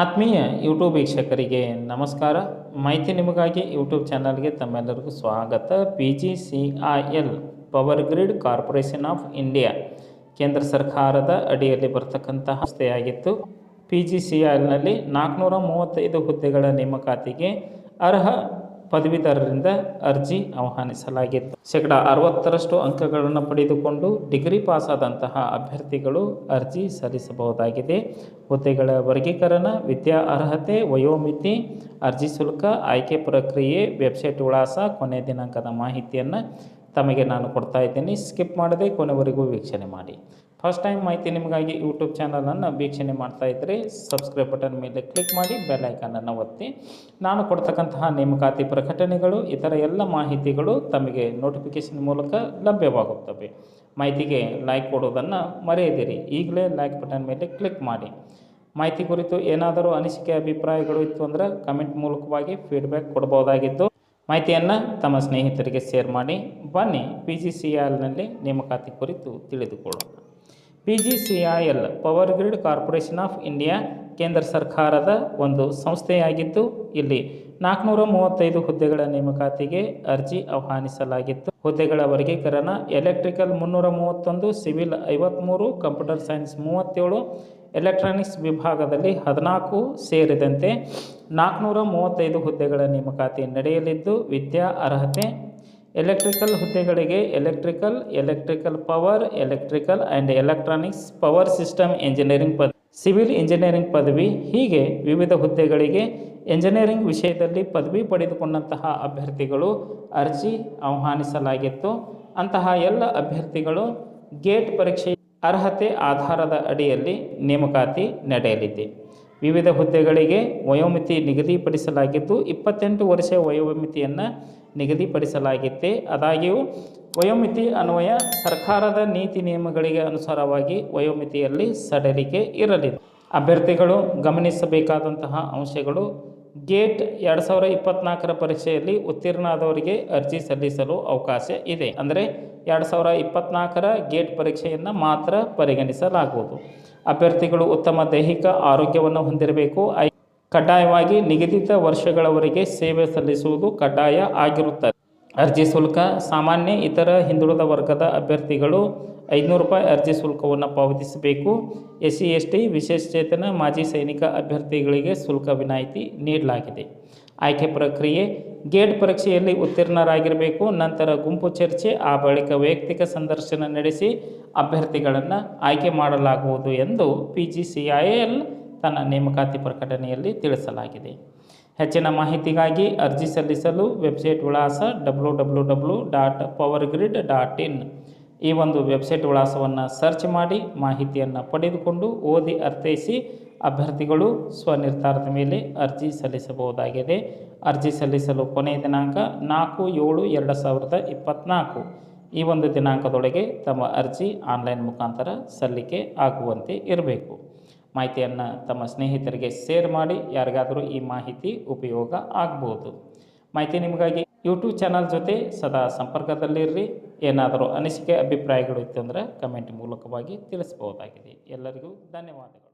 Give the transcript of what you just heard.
ಆತ್ಮೀಯ ಯೂಟ್ಯೂಬ್ ವೀಕ್ಷಕರಿಗೆ ನಮಸ್ಕಾರ. ಮಾಹಿತಿ ನಿಮಗಾಗಿ ಯೂಟ್ಯೂಬ್ ಚಾನಲ್ಗೆ ತಮ್ಮೆಲ್ಲರಿಗೂ ಸ್ವಾಗತ. PGCIL power grid corporation of India ಕೇಂದ್ರ ಸರ್ಕಾರದ ಅಡಿಯಲ್ಲಿ ಬರ್ತಕ್ಕಂತಹ ಸಂಸ್ಥೆಯಾಗಿತ್ತು. PGCILನಲ್ಲಿ 435 ಹುದ್ದೆಗಳ ನೇಮಕಾತಿಗೆ ಅರ್ಹ ಪದವೀಧರರಿಂದ ಅರ್ಜಿ ಆಹ್ವಾನಿಸಲಾಗಿತ್ತು. 60% ಅಂಕಗಳನ್ನು ಪಡೆದುಕೊಂಡು ಡಿಗ್ರಿ ಪಾಸ್ ಆದಂತಹ ಅಭ್ಯರ್ಥಿಗಳು ಅರ್ಜಿ ಸಲ್ಲಿಸಬಹುದಾಗಿದೆ. ಹುದ್ದೆಗಳ ವರ್ಗೀಕರಣ, ವಿದ್ಯಾ ಅರ್ಹತೆ, ವಯೋಮಿತಿ, ಅರ್ಜಿ ಶುಲ್ಕ, ಆಯ್ಕೆ ಪ್ರಕ್ರಿಯೆ, ವೆಬ್ಸೈಟ್ ವಿಳಾಸ, ಕೊನೆಯ ದಿನಾಂಕದ ಮಾಹಿತಿಯನ್ನು ತಮಗೆ ನಾನು ಕೊಡ್ತಾ ಇದ್ದೀನಿ. ಸ್ಕಿಪ್ ಮಾಡದೆ ಕೊನೆವರೆಗೂ ವೀಕ್ಷಣೆ ಮಾಡಿ. ಫಸ್ಟ್ ಟೈಮ್ ಮಾಹಿತಿ ನಿಮಗಾಗಿ ಯೂಟ್ಯೂಬ್ ಚಾನಲನ್ನು ವೀಕ್ಷಣೆ ಮಾಡ್ತಾ ಇದ್ದರೆ ಸಬ್ಸ್ಕ್ರೈಬ್ ಬಟನ್ ಮೇಲೆ ಕ್ಲಿಕ್ ಮಾಡಿ ಬೆಲ್ ಐಕಾನನ್ನು ಒತ್ತಿ. ನಾನು ಕೊಡ್ತಕ್ಕಂತಹ ನೇಮಕಾತಿ ಪ್ರಕಟಣೆಗಳು ಇತರ ಎಲ್ಲ ಮಾಹಿತಿಗಳು ತಮಗೆ ನೋಟಿಫಿಕೇಷನ್ ಮೂಲಕ ಲಭ್ಯವಾಗುತ್ತವೆ. ಮಾಹಿತಿಗೆ ಲೈಕ್ ಕೊಡೋದನ್ನು ಮರೆಯದಿರಿ. ಈಗಲೇ ಲೈಕ್ ಬಟನ್ ಮೇಲೆ ಕ್ಲಿಕ್ ಮಾಡಿ. ಮಾಹಿತಿ ಕುರಿತು ಏನಾದರೂ ಅನಿಸಿಕೆ ಅಭಿಪ್ರಾಯಗಳು ಇತ್ತು ಅಂದರೆ ಕಮೆಂಟ್ ಮೂಲಕವಾಗಿ ಫೀಡ್ಬ್ಯಾಕ್ ಕೊಡಬಹುದಾಗಿದ್ದು ಮಾಹಿತಿಯನ್ನು ತಮ್ಮ ಸ್ನೇಹಿತರಿಗೆ ಶೇರ್ ಮಾಡಿ. ಬನ್ನಿ PGCILನಲ್ಲಿ ನೇಮಕಾತಿ ಕುರಿತು ತಿಳಿದುಕೊಳ್ಳೋಣ. PGCIL power grid corporation of India ಕೇಂದ್ರ ಸರ್ಕಾರದ ಒಂದು ಸಂಸ್ಥೆಯಾಗಿದ್ದು ಇಲ್ಲಿ 435 ಹುದ್ದೆಗಳ ನೇಮಕಾತಿಗೆ ಅರ್ಜಿ ಆಹ್ವಾನಿಸಲಾಗಿತ್ತು. ಹುದ್ದೆಗಳ ವರ್ಗೀಕರಣ electrical 331, civil 53, computer science 37, electronics ವಿಭಾಗದಲ್ಲಿ 14 ಸೇರಿದಂತೆ 435 ಹುದ್ದೆಗಳ ನೇಮಕಾತಿ ನಡೆಯಲಿದ್ದು, ವಿದ್ಯಾ ಅರ್ಹತೆ ಎಲೆಕ್ಟ್ರಿಕಲ್ ಹುದ್ದೆಗಳಿಗೆ electrical power, electrical and electronics power system engineering ಪದವಿ, ಸಿವಿಲ್ ಇಂಜಿನಿಯರಿಂಗ್ ಪದವಿ, ಹೀಗೆ ವಿವಿಧ ಹುದ್ದೆಗಳಿಗೆ ಇಂಜಿನಿಯರಿಂಗ್ ವಿಷಯದಲ್ಲಿ ಪದವಿ ಪಡೆದುಕೊಂಡಂತಹ ಅಭ್ಯರ್ಥಿಗಳು ಅರ್ಜಿ ಆಹ್ವಾನಿಸಲಾಗಿತ್ತು. ಅಂತಹ ಎಲ್ಲ ಅಭ್ಯರ್ಥಿಗಳು ಗೇಟ್ ಪರೀಕ್ಷೆ ಅರ್ಹತೆ ಆಧಾರದ ಅಡಿಯಲ್ಲಿ ನೇಮಕಾತಿ ನಡೆಯಲಿದೆ. ವಿವಿಧ ಹುದ್ದೆಗಳಿಗೆ ವಯೋಮಿತಿ ನಿಗದಿಪಡಿಸಲಾಗಿದ್ದು 28 ವರ್ಷ ವಯೋಮಿತಿಯನ್ನು ನಿಗದಿಪಡಿಸಲಾಗಿದೆ. ಆದಾಗ್ಯೂ ವಯೋಮಿತಿ ಅನ್ವಯ ಸರ್ಕಾರದ ನೀತಿ ನಿಯಮಗಳಿಗೆ ಅನುಸಾರವಾಗಿ ವಯೋಮಿತಿಯಲ್ಲಿ ಸಡಿಲಿಕೆ ಇರಲಿದೆ. ಅಭ್ಯರ್ಥಿಗಳು ಗಮನಿಸಬೇಕಾದಂತಹ ಅಂಶಗಳು: ಗೇಟ್ 2024 ಪರೀಕ್ಷೆಯಲ್ಲಿ ಉತ್ತೀರ್ಣರಾದವರಿಗೆ ಅರ್ಜಿ ಸಲ್ಲಿಸಲು ಅವಕಾಶ ಇದೆ. ಅಂದರೆ 2024 ಗೇಟ್ ಪರೀಕ್ಷೆಯನ್ನು ಮಾತ್ರ ಪರಿಗಣಿಸಲಾಗುವುದು. ಅಭ್ಯರ್ಥಿಗಳು ಉತ್ತಮ ದೈಹಿಕ ಆರೋಗ್ಯವನ್ನು ಹೊಂದಿರಬೇಕು. ಕಡ್ಡಾಯವಾಗಿ ನಿಗದಿತ ವರ್ಷಗಳವರೆಗೆ ಸೇವೆ ಸಲ್ಲಿಸುವುದು ಕಡ್ಡಾಯ ಆಗಿರುತ್ತದೆ. ಅರ್ಜಿ ಶುಲ್ಕ: ಸಾಮಾನ್ಯ ಇತರ ಹಿಂದುಳಿದ ವರ್ಗದ ಅಭ್ಯರ್ಥಿಗಳು ₹500 ಅರ್ಜಿ ಶುಲ್ಕವನ್ನು ಪಾವತಿಸಬೇಕು. SC ST ವಿಶೇಷಚೇತನ ಮಾಜಿ ಸೈನಿಕ ಅಭ್ಯರ್ಥಿಗಳಿಗೆ ಶುಲ್ಕ ವಿನಾಯಿತಿ ನೀಡಲಾಗಿದೆ. ಆಯ್ಕೆ ಪ್ರಕ್ರಿಯೆ: ಗೇಟ್ ಪರೀಕ್ಷೆಯಲ್ಲಿ ಉತ್ತೀರ್ಣರಾಗಿರಬೇಕು. ನಂತರ ಗುಂಪು ಚರ್ಚೆ, ಆ ಬಳಿಕ ವೈಯಕ್ತಿಕ ಸಂದರ್ಶನ ನಡೆಸಿ ಅಭ್ಯರ್ಥಿಗಳನ್ನು ಆಯ್ಕೆ ಮಾಡಲಾಗುವುದು ಎಂದು PGCIL ತನ್ನ ನೇಮಕಾತಿ ಪ್ರಕಟಣೆಯಲ್ಲಿ ತಿಳಿಸಲಾಗಿದೆ. ಹೆಚ್ಚಿನ ಮಾಹಿತಿಗಾಗಿ ಅರ್ಜಿ ಸಲ್ಲಿಸಲು ವೆಬ್ಸೈಟ್ ವಿಳಾಸ www.powergrid.in ಈ ಒಂದು ವೆಬ್ಸೈಟ್ ವಿಳಾಸವನ್ನು ಸರ್ಚ್ ಮಾಡಿ ಮಾಹಿತಿಯನ್ನು ಪಡೆದುಕೊಂಡು ಓದಿ ಅರ್ಥೈಸಿ ಅಭ್ಯರ್ಥಿಗಳು ಸ್ವನಿರ್ಧಾರದ ಮೇಲೆ ಅರ್ಜಿ ಸಲ್ಲಿಸಬಹುದಾಗಿದೆ. ಅರ್ಜಿ ಸಲ್ಲಿಸಲು ಕೊನೆಯ ದಿನಾಂಕ 4/7/2024 ಈ ಒಂದು ದಿನಾಂಕದೊಳಗೆ ತಮ್ಮ ಅರ್ಜಿ ಆನ್ಲೈನ್ ಮುಖಾಂತರ ಸಲ್ಲಿಕೆ ಆಗುವಂತೆ ಇರಬೇಕು. ಮಾಹಿತಿಯನ್ನು ತಮ್ಮ ಸ್ನೇಹಿತರಿಗೆ ಶೇರ್ ಮಾಡಿ. ಯಾರಿಗಾದರೂ ಈ ಮಾಹಿತಿ ಉಪಯೋಗ ಆಗ್ಬೋದು. ಮಾಹಿತಿ ನಿಮಗಾಗಿ ಯೂಟ್ಯೂಬ್ ಚಾನಲ್ ಜೊತೆ ಸದಾ ಸಂಪರ್ಕದಲ್ಲಿರ್ರಿ. ಏನಾದರೂ ಅನಿಸಿಕೆ ಅಭಿಪ್ರಾಯಗಳು ಇತ್ತು ಅಂದರೆ ಕಮೆಂಟ್ ಮೂಲಕವಾಗಿ ತಿಳಿಸಬಹುದಾಗಿದೆ. ಎಲ್ಲರಿಗೂ ಧನ್ಯವಾದಗಳು.